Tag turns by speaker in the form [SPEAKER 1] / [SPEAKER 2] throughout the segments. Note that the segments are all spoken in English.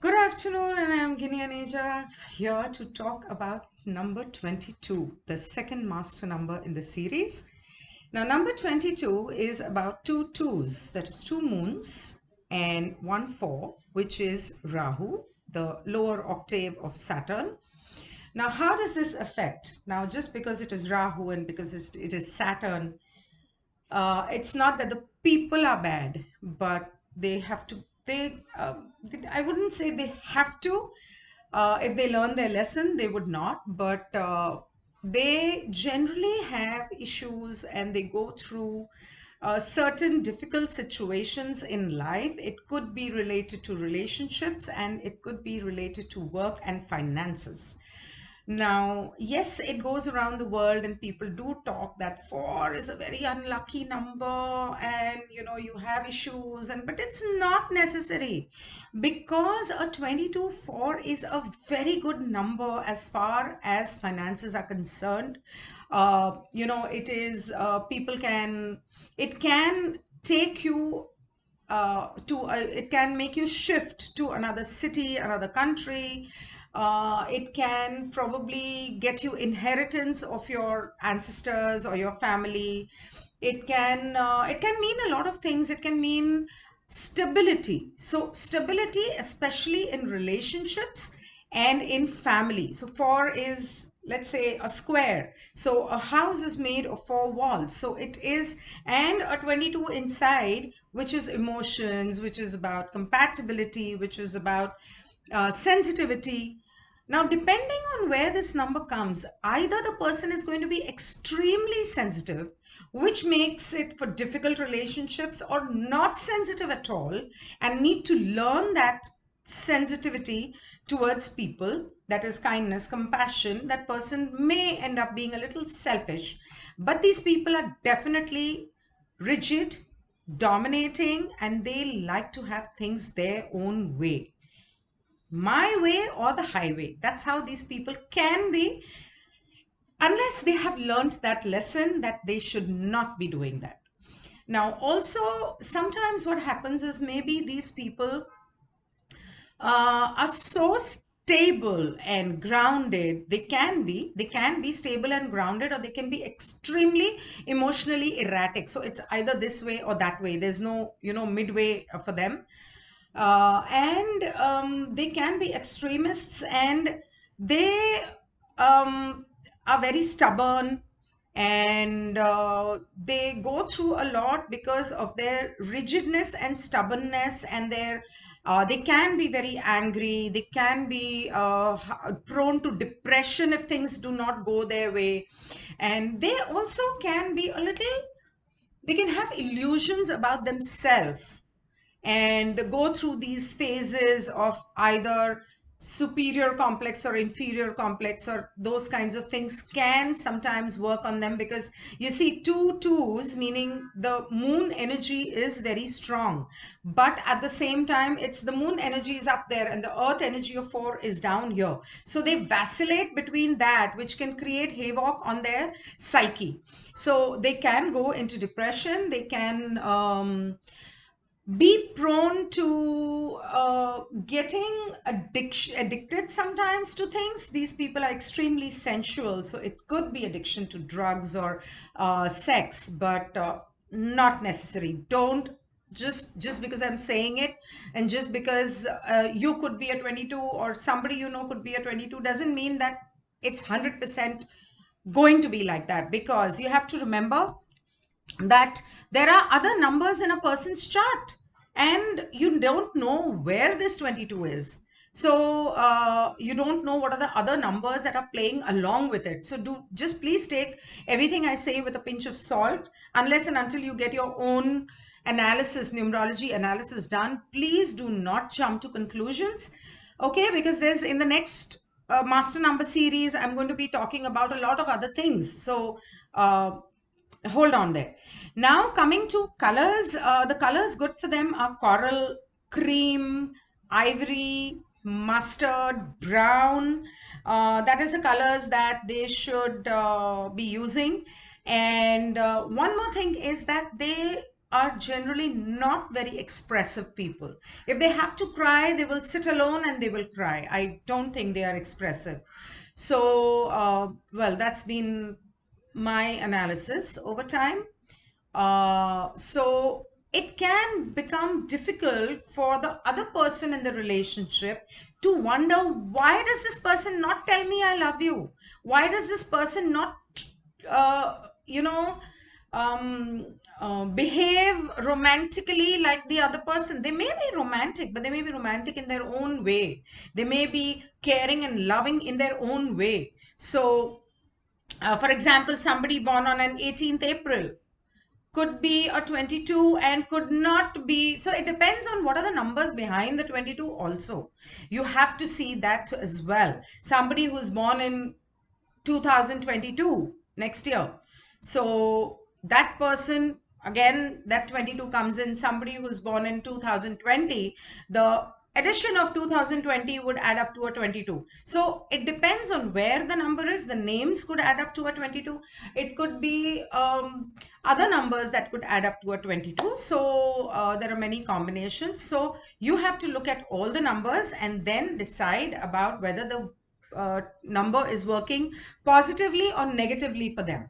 [SPEAKER 1] Good afternoon, and I am Ginni Aneja here to talk about number 22, the second master number in the series. Now, number 22 is about two twos, that is two moons, and one four, which is Rahu, the lower octave of Saturn. Now, how does this affect? Now, just because it is Rahu and because it is Saturn, it's not that the people are bad, but they have to, I wouldn't say they have to. If they learn their lesson, they would not, but they generally have issues and they go through certain difficult situations in life. It could be related to relationships and it could be related to work and finances. Now, yes, it goes around the world and people do talk that four is a very unlucky number and you have issues, and but it's not necessary, because a 22 4 is a very good number as far as finances are concerned. It is people can it can take you it can make you shift to another city, another country. It can probably get you inheritance of your ancestors or your family. It can mean a lot of things. It can mean stability. So stability, especially in relationships and in family. So four is, let's say, a square. So a house is made of four walls. So it is, and a 22 inside, which is emotions, which is about compatibility, which is about sensitivity. Now, depending on where this number comes, either the person is going to be extremely sensitive, which makes it for difficult relationships, or not sensitive at all and need to learn that sensitivity towards people, that is kindness, compassion. That person may end up being a little selfish, but these people are definitely rigid, dominating, and they like to have things their own way, my way or the highway. That's how these people can be, unless they have learned that lesson that they should not be doing that. Now, also, sometimes what happens is maybe these people are so stable and grounded. They can be stable and grounded, or they can be extremely emotionally erratic. So it's either this way or that way. There's no midway for them. And they can be extremists, and they are very stubborn, and they go through a lot because of their rigidness and stubbornness, and they can be very angry. They can be prone to depression if things do not go their way, and they also can be a little, they can have illusions about themselves and go through these phases of either superior complex or inferior complex, or those kinds of things can sometimes work on them, because you see, two twos, meaning the moon energy is very strong, but at the same time, it's the moon energy is up there and the earth energy of four is down here. So they vacillate between that, which can create havoc on their psyche. So they can go into depression. They can be prone to getting addicted sometimes to things. These people are extremely sensual, so it could be addiction to drugs or sex, but not necessary. Don't, just because I'm saying it, and just because you could be a 22 or somebody could be a 22, doesn't mean that it's 100% going to be like that, because you have to remember that there are other numbers in a person's chart, and you don't know where this 22 is. So you don't know what are the other numbers that are playing along with it. So do just please take everything I say with a pinch of salt, unless and until you get your own analysis, numerology analysis done. Please do not jump to conclusions, okay? Because there's, in the next master number series, I'm going to be talking about a lot of other things. So hold on there. Now, coming to colors, the colors good for them are coral, cream, ivory, mustard, brown. That is the colors that they should be using. And one more thing is that they are generally not very expressive people. If they have to cry, they will sit alone and they will cry. I don't think they are expressive. So, well, that's been my analysis over time. So it can become difficult for the other person in the relationship to wonder, why does this person not tell me I love you? Why does this person not, you know, behave romantically like the other person? They may be romantic, but they may be romantic in their own way. They may be caring and loving in their own way. So, for example, somebody born on an 18th April could be a 22 and could not be. So it depends on what are the numbers behind the 22 also. You have to see that as well. Somebody who's born in 2022 next year, so that person, again, that 22 comes in. Somebody who's born in 2020, the addition of 2020 would add up to a 22. So it depends on where the number is. The names could add up to a 22. It could be other numbers that could add up to a 22. So there are many combinations. So you have to look at all the numbers and then decide about whether the number is working positively or negatively for them.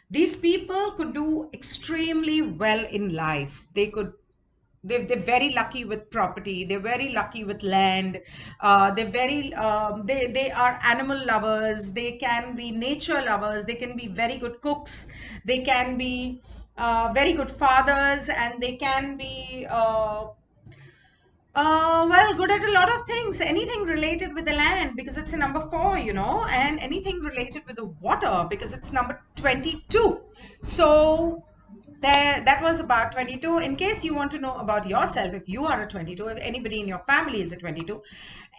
[SPEAKER 1] These people could do extremely well in life. They're very lucky with property. They're very lucky with land. They are animal lovers. They can be nature lovers. They can be very good cooks. They can be very good fathers, and they can be well, good at a lot of things. Anything related with the land, because it's a number 4, and anything related with the water, because it's number 22. So there, that was about 22. In case you want to know about yourself, if you are a 22, if anybody in your family is a 22,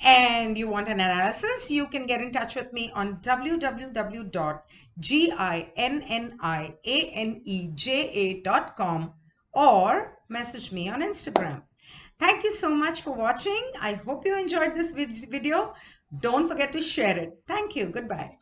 [SPEAKER 1] and you want an analysis, you can get in touch with me on www.ginnianeja.com or message me on Instagram. Thank you so much for watching. I hope you enjoyed this video. Don't forget to share it. Thank you. Goodbye.